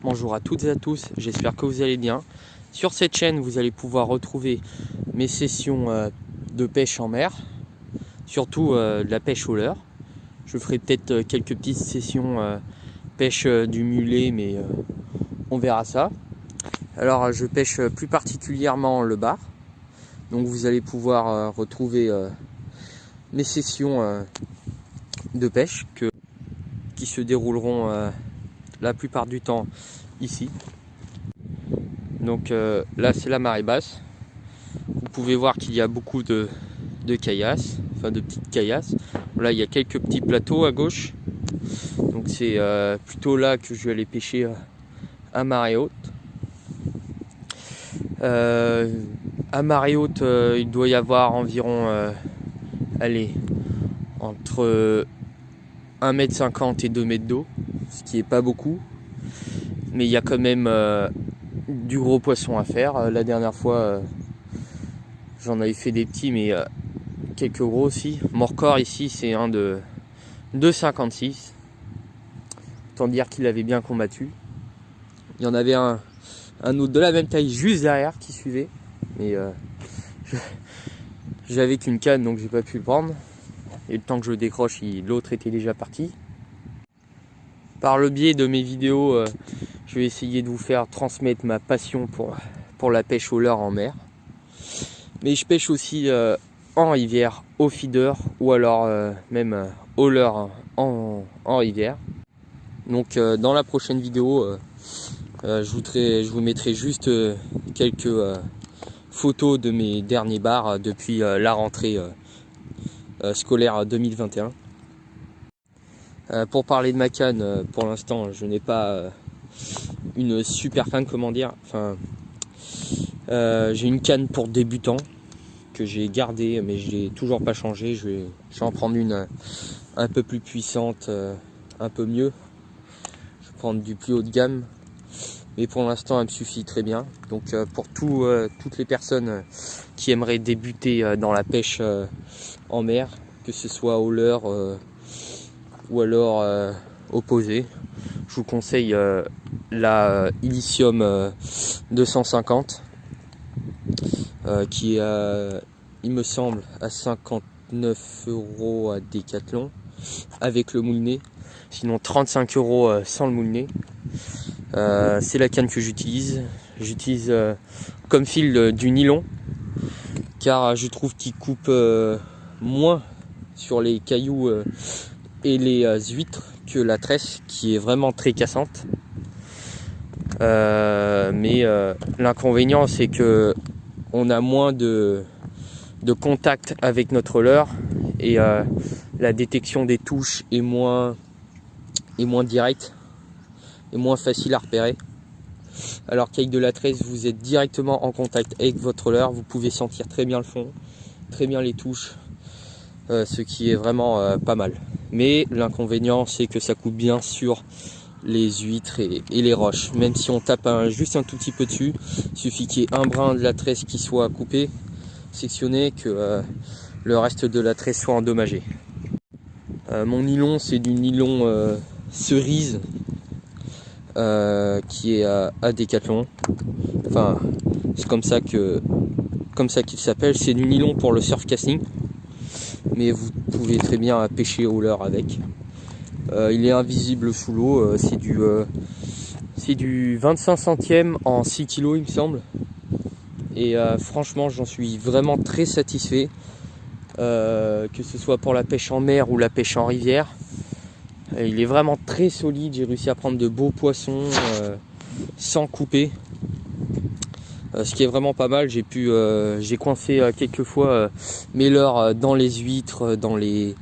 bonjour à toutes et à tous, j'espère que vous allez bien. Sur cette chaîne, vous allez pouvoir retrouver mes sessions de pêche en mer, surtout de la pêche au leurre. Je ferai peut-être quelques petites sessions pêche du mulet, mais on verra ça. Alors je pêche plus particulièrement le bar, donc vous allez pouvoir retrouver mes sessions de pêche qui se dérouleront la plupart du temps ici. Donc là c'est la marée basse. Vous pouvez voir qu'il y a beaucoup de caillasses, enfin de petites caillasses. Là il y a quelques petits plateaux à gauche. Donc c'est plutôt là que je vais aller pêcher à marée haute. À marée haute, il doit y avoir environ allez, entre 1,50 m et 2 mètres d'eau, ce qui est pas beaucoup, mais il y a quand même du gros poisson à faire. La dernière fois j'en avais fait des petits, mais quelques gros aussi. Mon record ici c'est un de 2,56, autant dire qu'il avait bien combattu. Il y en avait un autre de la même taille juste derrière qui suivait, mais j'avais qu'une canne donc j'ai pas pu le prendre, et le temps que je le décroche l'autre était déjà parti. Par le biais de mes vidéos, je vais essayer de vous faire transmettre ma passion pour la pêche au leurre en mer, mais je pêche aussi en rivière au feeder, ou alors même au leurre en rivière. Donc dans la prochaine vidéo, je vous mettrai juste quelques photos de mes derniers bars depuis la rentrée scolaire 2021. Pour parler de ma canne, pour l'instant je n'ai pas une super canne, comment dire, enfin j'ai une canne pour débutants que j'ai gardée, mais je l'ai toujours pas changée. Je vais en prendre une un peu plus puissante, un peu mieux. Je vais prendre du plus haut de gamme, mais pour l'instant elle me suffit très bien. Donc pour toutes les personnes qui aimeraient débuter dans la pêche en mer, que ce soit au leurre ou alors opposé, je vous conseille la Illicium 250 qui est il me semble à 59 € à Decathlon avec le moulinet, sinon 35 € sans le moulinet. C'est la canne que j'utilise. J'utilise comme fil du nylon, car je trouve qu'il coupe moins sur les cailloux et les huîtres que la tresse, qui est vraiment très cassante. Mais l'inconvénient c'est que on a moins de contact avec notre leurre, et la détection des touches est moins directe et moins facile à repérer. Alors qu'avec de la tresse, vous êtes directement en contact avec votre leurre, vous pouvez sentir très bien le fond, très bien les touches, ce qui est vraiment pas mal. Mais l'inconvénient c'est que ça coupe bien sur les huîtres et les roches. Même si on tape juste un tout petit peu dessus, il suffit qu'il y ait un brin de la tresse qui soit coupé, sectionné, que le reste de la tresse soit endommagé. Mon nylon c'est du nylon cerise, qui est à Decathlon. Enfin c'est comme ça qu'il s'appelle. C'est du nylon pour le surf casting, mais vous pouvez très bien pêcher au leurre avec. Il est invisible sous l'eau. C'est du 25 centièmes en 6 kg il me semble, et franchement j'en suis vraiment très satisfait, que ce soit pour la pêche en mer ou la pêche en rivière. Il est vraiment très solide. J'ai réussi à prendre de beaux poissons sans couper, ce qui est vraiment pas mal. J'ai coincé quelques fois mes leurres dans les huîtres, dans les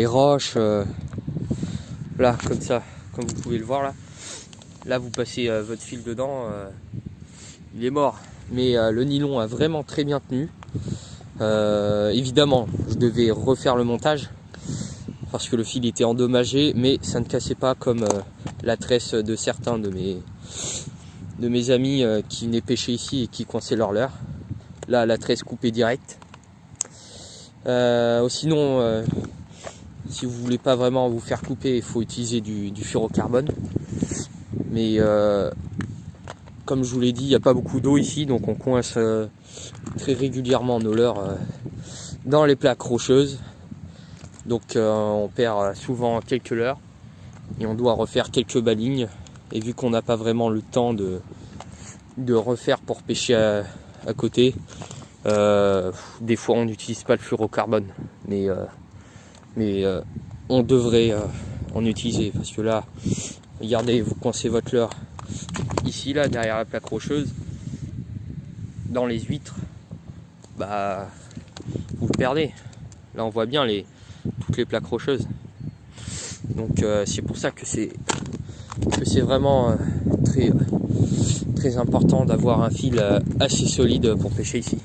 roches, là comme ça, comme vous pouvez le voir là vous passez votre fil dedans, il est mort. Mais le nylon a vraiment très bien tenu. Évidemment je devais refaire le montage parce que le fil était endommagé, mais ça ne cassait pas comme la tresse de certains de mes amis qui venaient pêcher ici et qui coinçaient leur leurre. Là la tresse coupée direct. Sinon si vous voulez pas vraiment vous faire couper, il faut utiliser du fluorocarbone. Mais comme je vous l'ai dit, il n'y a pas beaucoup d'eau ici, donc on coince très régulièrement nos leurres dans les plaques rocheuses. Donc on perd souvent quelques leurres et on doit refaire quelques balignes. Et vu qu'on n'a pas vraiment le temps de refaire pour pêcher à côté, des fois on n'utilise pas le fluorocarbone. Mais on devrait en utiliser, parce que là, regardez, vous coincez votre leurre ici, là, derrière la plaque rocheuse, dans les huîtres, bah vous le perdez. Là on voit bien toutes les plaques rocheuses. Donc c'est pour ça que c'est vraiment très important d'avoir un fil assez solide pour pêcher ici.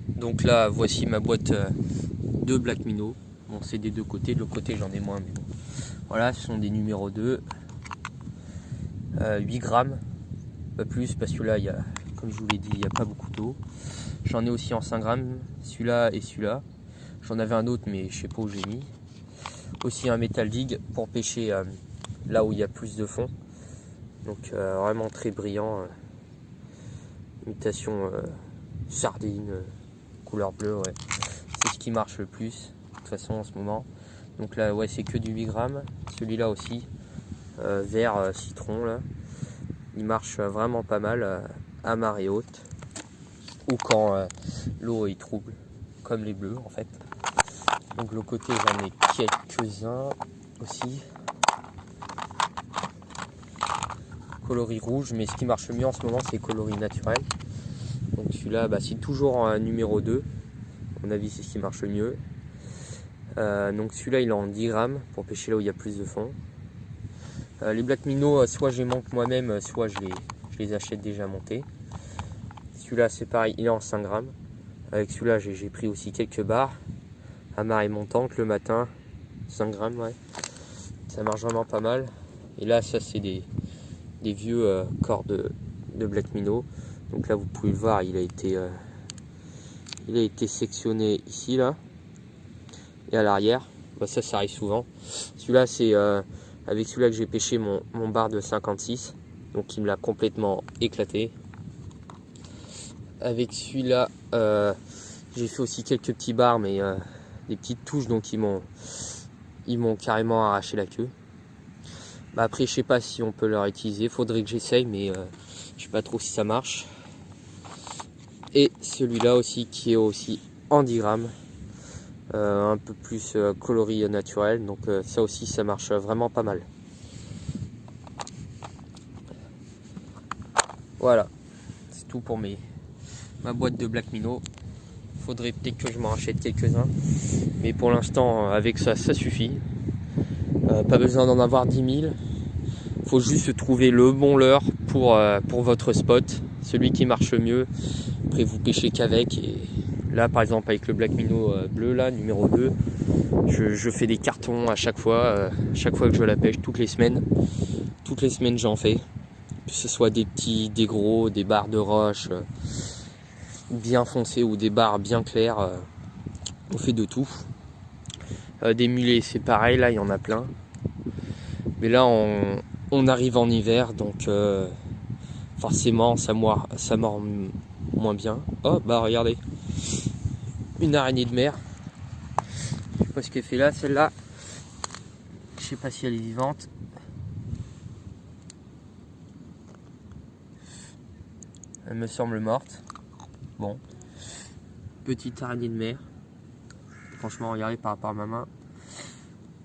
Donc là, voici ma boîte de Black Minnow. Bon, c'est des deux côtés, de l'autre côté j'en ai moins, mais bon. Voilà, ce sont des numéros 2. 8 grammes, pas plus, parce que là, comme je vous l'ai dit, il n'y a pas beaucoup d'eau. J'en ai aussi en 5 grammes, celui-là et celui-là. J'en avais un autre, mais je sais pas où j'ai mis. Aussi un Metal Dig pour pêcher là où il y a plus de fond. Donc vraiment très brillant. Imitation sardine, couleur bleue, ouais. C'est ce qui marche le plus, de toute façon en ce moment. Donc là, ouais, c'est que du 8 grammes. Celui-là aussi, vert citron, là. Il marche vraiment pas mal à marée haute. Ou quand l'eau est trouble, comme les bleus en fait. Donc de l'autre côté, j'en ai quelques-uns aussi. Coloris rouge, mais ce qui marche mieux en ce moment, c'est coloris naturel. Donc celui-là, bah, c'est toujours en numéro 2. À mon avis, c'est ce qui marche mieux. Donc celui-là, il est en 10 grammes pour pêcher là où il y a plus de fond. Les Black Minnow, soit je les monte moi-même, soit je les achète déjà montés. Celui-là, c'est pareil, il est en 5 grammes. Avec celui-là, j'ai pris aussi quelques barres à marée montante le matin. 5 grammes, ouais. Ça marche vraiment pas mal. Et là, ça, c'est des vieux corps de Black Minnow. Donc là, vous pouvez le voir, il a été sectionné ici, là. Et à l'arrière. Bah, ça arrive souvent. Celui-là, c'est avec celui-là que j'ai pêché mon bar de 56. Donc il me l'a complètement éclaté. Avec celui-là, j'ai fait aussi quelques petits bars, mais des petites touches, donc ils m'ont carrément arraché la queue. Bah après, je sais pas si on peut le réutiliser, faudrait que j'essaye, mais je sais pas trop si ça marche. Et celui-là aussi, qui est aussi en 10 grammes, un peu plus coloris naturel, donc ça aussi, ça marche vraiment pas mal. Voilà, c'est tout pour ma boîte de Black Minnow. Faudrait peut-être que je m'en rachète quelques-uns, mais pour l'instant, avec ça suffit. Pas besoin d'en avoir 10 000. Faut juste trouver le bon leurre pour votre spot, celui qui marche le mieux. Après, vous pêchez qu'avec. Et là, par exemple, avec le Black Minnow bleu, là, numéro 2, je fais des cartons à chaque fois que je la pêche, toutes les semaines. Toutes les semaines, j'en fais. Que ce soit des petits, des gros, des barres de roche bien foncées ou des barres bien claires. On fait de tout. Des mulets, c'est pareil, là, il y en a plein. Mais là, on arrive en hiver, donc forcément, ça mord moins bien. Oh, bah regardez. Une araignée de mer. Je sais pas ce qu'elle fait là, celle-là. Je sais pas si elle est vivante. Elle me semble morte. Bon. Petite araignée de mer. Franchement, regardez par rapport à ma main.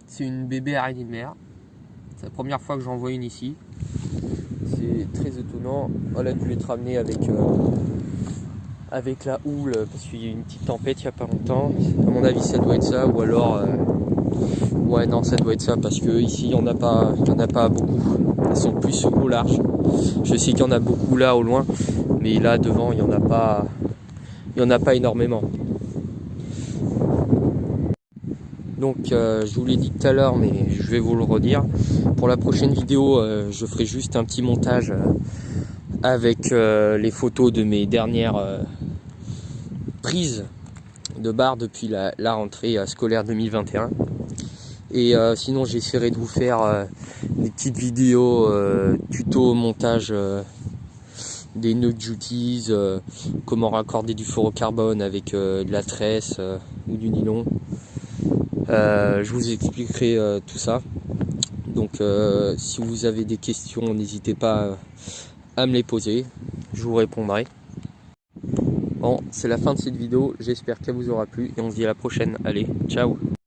C'est une bébé araignée de mer. C'est la première fois que j'en vois une ici. C'est très étonnant. Elle a dû être ramenée avec la houle parce qu'il y a eu une petite tempête il n'y a pas longtemps. À mon avis, ça doit être ça. Ou alors... ouais, non, ça doit être ça parce que ici, il n'y en a pas beaucoup. Elles sont plus au large. Je sais qu'il y en a beaucoup là au loin. Mais là, devant, il n'y en a pas... énormément. Donc je vous l'ai dit tout à l'heure, mais je vais vous le redire. Pour la prochaine vidéo, je ferai juste un petit montage avec les photos de mes dernières prises de bar depuis la rentrée scolaire 2021. Et sinon j'essaierai de vous faire des petites vidéos tuto montage des nœuds duties, comment raccorder du fluorocarbone avec de la tresse ou du nylon. Je vous expliquerai tout ça. Donc si vous avez des questions, n'hésitez pas à me les poser, je vous répondrai. Bon, c'est la fin de cette vidéo, j'espère qu'elle vous aura plu et on se dit à la prochaine. Allez, ciao!